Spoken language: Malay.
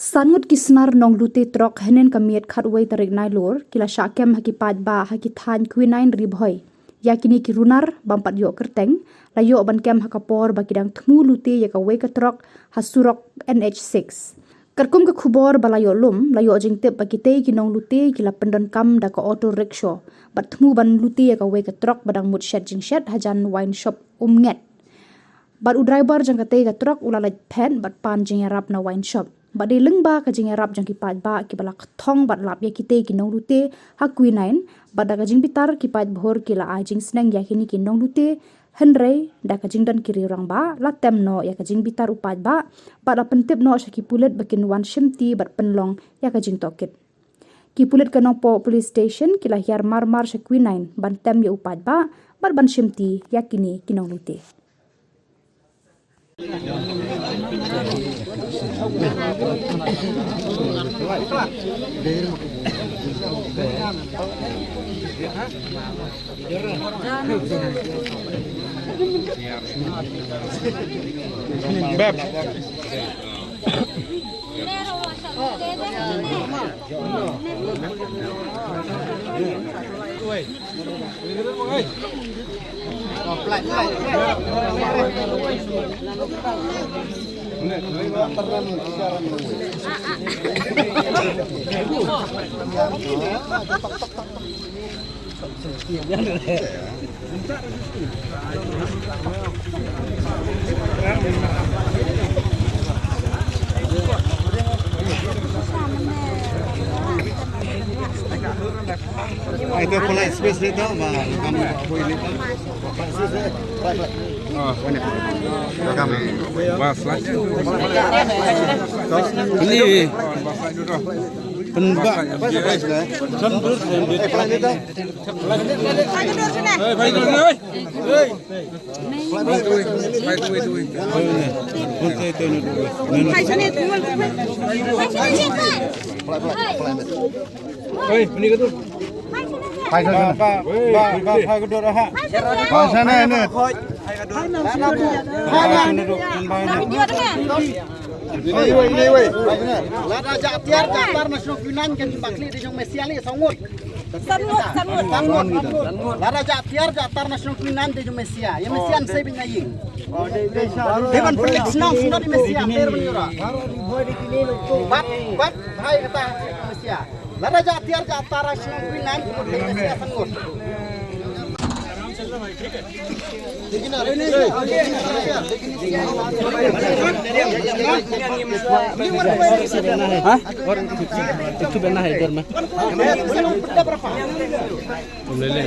Sangut kisnar nong lute trok henen kamiet khatway tarik nailor kila syakem hakipat ba hakithan kuinain ribhoy yakini kirunar bampat yo kerteng layo ban kem hakapor bakidang thmu lute yakaway katrok hasurok NH6 kerkum ke khubor balayo lum layo jingtep bakite kinong lute kila pendon kam da ka auto rickshaw bat thmu ban lute yakaway katrok badang mut shed jingshed hajan wine shop umnget bat u driver jangkate katrok ulalaj pen bat pan jingarap na wine shop Bade lengba ka jing arab jang kipat ba ki bala thong bat lap ya kite ki nong lute hakui nain bada ka jing bitar kipat bhor kila a jing sneng ya kini ki nong lute henrei da ka jing dan kiri orang ba la tem no ya ka jing bitar upat ba bada pentip no shaki pulet bakin wan shimti bat penlong ya ka jing tokit ki pulet ka nong po police station kila hiar mar shakui nain ban tem ya upat ba bat ban shimti ya kini ki nong lute Beb. Itu pula space itu mah kami boleh lihat. Oh, banyak. Kami bahas lagi. Ini bahas dulu. Penbak. Hei, ini gitu. Hai sana. Hai kedua dah. Hai sana ini. Ini weh. Lada jatiar jatar nasional Yunan kan bakli di jong mesiali sangut. Sangut. Lada jatiar jatar nasional Yunan di jong mesia. Ya mesian saya binaying. Dewan pelik senang sudah di mesia. Ter menyura. Bat hai kata mesia. Lada jatiar jatar nasional Yunan di mesia sangut. Itu benar itu mah. Boleh.